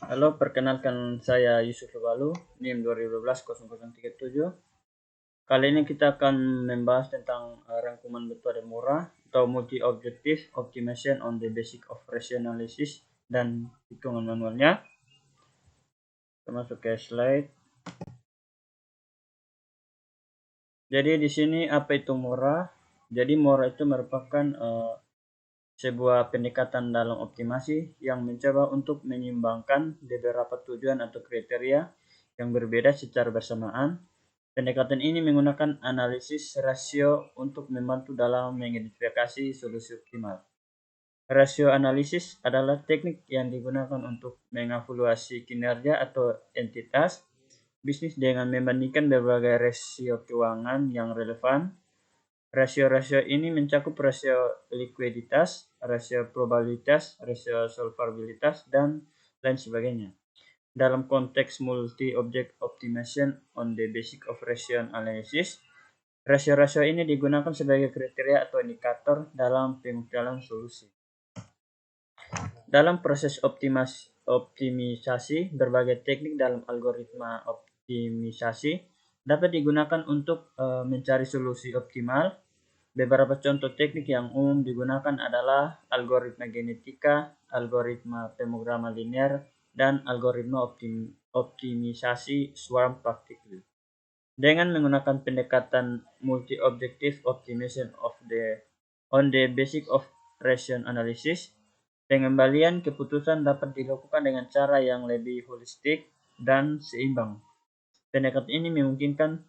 Halo, perkenalkan saya Yusuf Lubalu, NIM 2012-0037. Kali ini kita akan membahas tentang rangkuman metode Mora atau Multi-Objective Optimization on the Basic of Ratio Analysis dan hitungan manualnya. Kita masuk ke slide. Jadi di sini apa itu Mora? Jadi Mora itu merupakan sebuah pendekatan dalam optimasi yang mencoba untuk menyeimbangkan beberapa tujuan atau kriteria yang berbeda secara bersamaan. Pendekatan ini menggunakan analisis rasio untuk membantu dalam mengidentifikasi solusi optimal. Rasio analisis adalah teknik yang digunakan untuk mengevaluasi kinerja atau entitas bisnis dengan membandingkan berbagai rasio keuangan yang relevan. Rasio-rasio ini mencakup rasio likuiditas, rasio probabilitas, rasio solvabilitas, dan lain sebagainya. Dalam konteks multi-object optimization on the basic of ratio analysis, rasio-rasio ini digunakan sebagai kriteria atau indikator dalam pengukuran solusi. Dalam proses optimisasi, berbagai teknik dalam algoritma optimisasi dapat digunakan untuk mencari solusi optimal. Beberapa contoh teknik yang umum digunakan adalah algoritma genetika, algoritma pemrograman linear, dan algoritma optimisasi swarm particle. Dengan menggunakan pendekatan multi-objective optimization on the basic of ratio analysis, pengembalian keputusan dapat dilakukan dengan cara yang lebih holistik dan seimbang. Pendekatan ini memungkinkan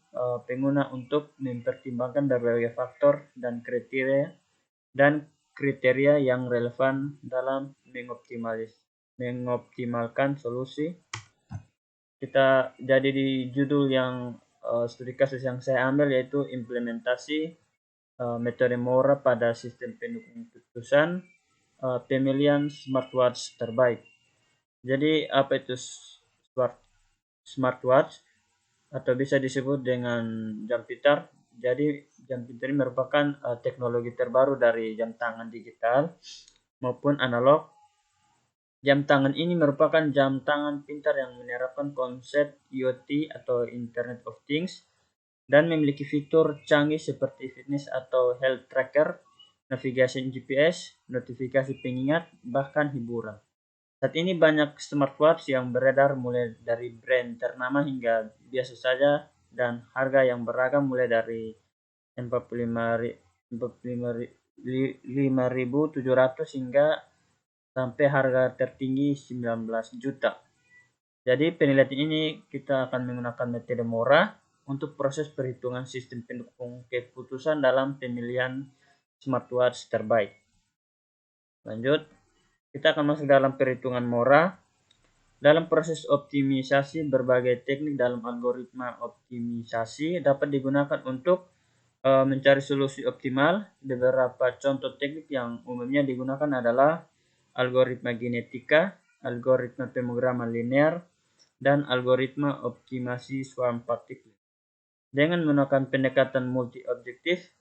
pengguna untuk mempertimbangkan berbagai faktor dan kriteria yang relevan dalam mengoptimalkan solusi. Kita jadi di judul yang studi kasus yang saya ambil yaitu implementasi metode Mora pada sistem pendukung keputusan pemilihan smartwatch terbaik. Jadi apa itu smartwatch? Atau bisa disebut dengan jam pintar. Jadi jam pintar ini merupakan teknologi terbaru dari jam tangan digital maupun analog. Jam tangan ini merupakan jam tangan pintar yang menerapkan konsep IoT atau Internet of Things dan memiliki fitur canggih seperti fitness atau health tracker, navigasi GPS, notifikasi pengingat, bahkan hiburan. Saat ini banyak smartwatch yang beredar mulai dari brand ternama hingga biasa saja dan harga yang beragam mulai dari 45.700 hingga sampai harga tertinggi 19 juta. Jadi penelitian ini kita akan menggunakan metode Mora untuk proses perhitungan sistem pendukung keputusan dalam pemilihan smartwatch terbaik. Lanjut. Kita akan masuk dalam perhitungan Mora. Dalam proses optimisasi, berbagai teknik dalam algoritma optimisasi dapat digunakan untuk mencari solusi optimal. Beberapa contoh teknik yang umumnya digunakan adalah algoritma genetika, algoritma pemrograman linear, dan algoritma optimasi swarm particle. Dengan menggunakan pendekatan multi-objective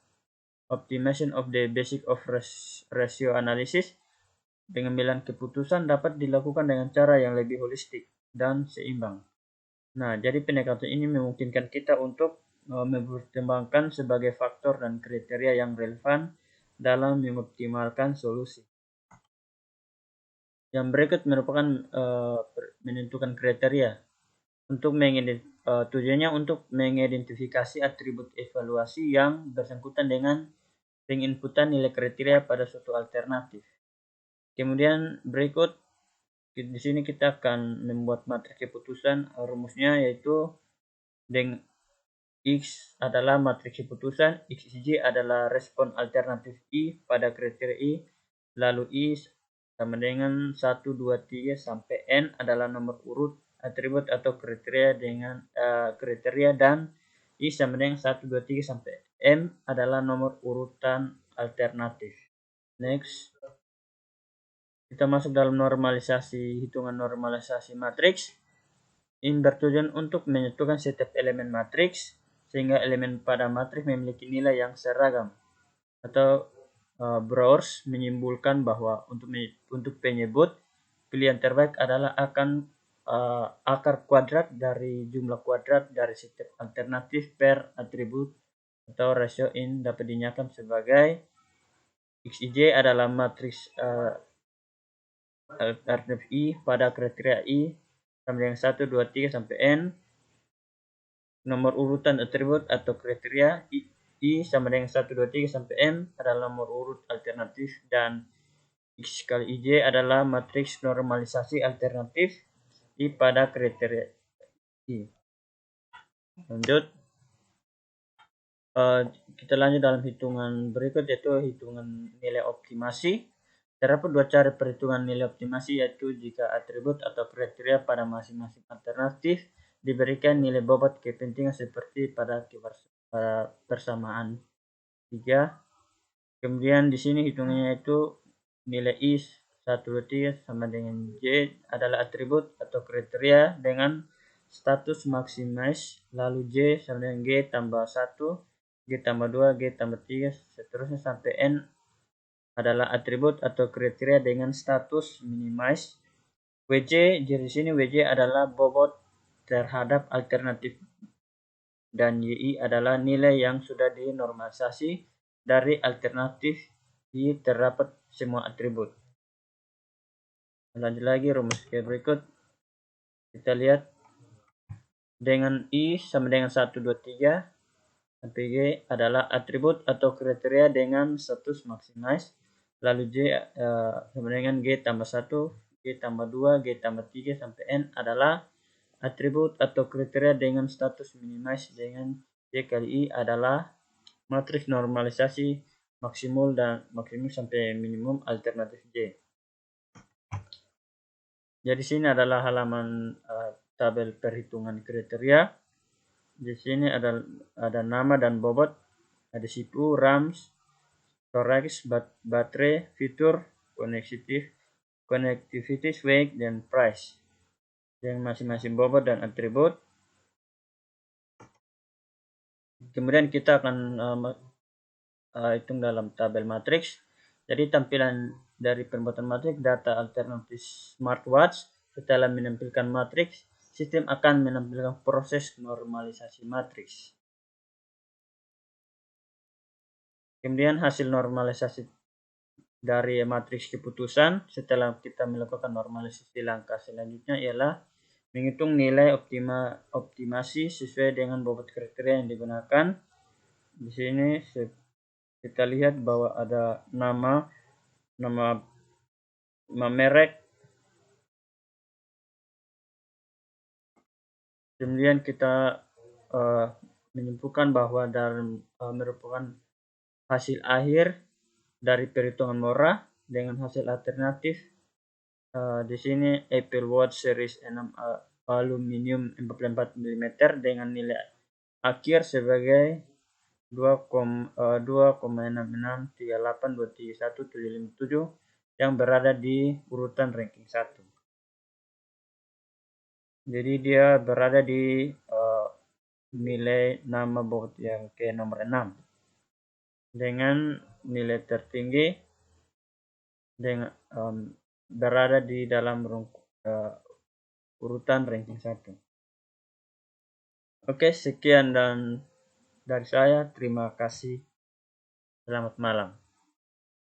optimization of the basic of ratio analysis, pengambilan keputusan dapat dilakukan dengan cara yang lebih holistik dan seimbang. Nah, jadi pendekatan ini memungkinkan kita untuk mempertimbangkan sebagai faktor dan kriteria yang relevan dalam mengoptimalkan solusi. Yang berikut merupakan menentukan kriteria untuk tujuannya untuk mengidentifikasi atribut evaluasi yang bersangkutan dengan penginputan nilai kriteria pada suatu alternatif. Kemudian berikut di sini kita akan membuat matriks keputusan. Rumusnya yaitu X adalah matriks keputusan, XJ adalah respon alternatif I pada kriteria I, lalu I sama dengan 1, 2, 3 sampai N adalah nomor urut atribut atau kriteria dan I sama dengan 1, 2, 3 sampai M adalah nomor urutan alternatif. Next. Kita masuk dalam hitungan normalisasi matriks. Ini bertujuan untuk menyatukan setiap elemen matriks sehingga elemen pada matriks memiliki nilai yang seragam. Atau Browers menyimpulkan bahwa untuk penyebut pilihan terbaik adalah akan akar kuadrat dari jumlah kuadrat dari setiap alternatif per atribut atau rasio in dapat dinyatakan sebagai XIJ adalah matriks alternatif I pada kriteria I sama dengan 1, 2, 3 sampai N. Nomor urutan atribut atau kriteria I sama dengan 1, 2, 3 sampai N adalah nomor urut alternatif, dan X kali IJ adalah matriks normalisasi alternatif I pada kriteria I. Lanjut, kita lanjut dalam hitungan berikut, yaitu hitungan nilai optimasi. Terdapat dua cara perhitungan nilai optimasi, yaitu jika atribut atau kriteria pada masing-masing alternatif diberikan nilai bobot kepentingan seperti pada persamaan 3. Kemudian di sini hitungannya itu nilai I 1, 2, 3 sama dengan J adalah atribut atau kriteria dengan status maximise, lalu J sama dengan G tambah 1, G tambah 2, G tambah 3, seterusnya sampai N adalah atribut atau kriteria dengan status minimize. WJ, jadi sini WJ adalah bobot terhadap alternatif, dan YI adalah nilai yang sudah dinormalisasi dari alternatif I terdapat semua atribut. Lanjut lagi rumus berikut. Kita lihat dengan I sama dengan 1, 2, 3 sampai G adalah atribut atau kriteria dengan status maximise, lalu J sama dengan G tambah 1, G tambah 2, G tambah 3 sampai N adalah atribut atau kriteria dengan status minimize, dengan J kali I adalah matriks normalisasi maksimum dan maksimum sampai minimum alternatif J. Jadi sini adalah halaman tabel perhitungan kriteria. Di sini ada nama dan bobot, ada CPU, RAM, storage, baterai, fitur, connectivity, weight, dan price dengan masing-masing bobot dan atribut. Kemudian kita akan hitung dalam tabel matriks. Jadi tampilan dari pembuatan matriks data alternatif smartwatch. Setelah menampilkan matriks, sistem akan menampilkan proses normalisasi matriks. Kemudian hasil normalisasi dari matriks keputusan setelah kita melakukan normalisasi, langkah selanjutnya ialah menghitung nilai optimasi sesuai dengan bobot kriteria yang digunakan. Di sini kita lihat bahwa ada nama merek. Kemudian kita menyimpulkan bahwa dalam merupakan hasil akhir dari perhitungan Mora dengan hasil alternatif. Di sini Apple Watch Series 6 aluminium 44 mm dengan nilai akhir sebagai 2,6638231757 yang berada di urutan ranking 1. Jadi dia berada di nilai nama bobot yang ke nomor 6 dengan nilai tertinggi dengan berada di dalam urutan ranking 1. Oke, sekian dan dari saya. Terima kasih. Selamat malam.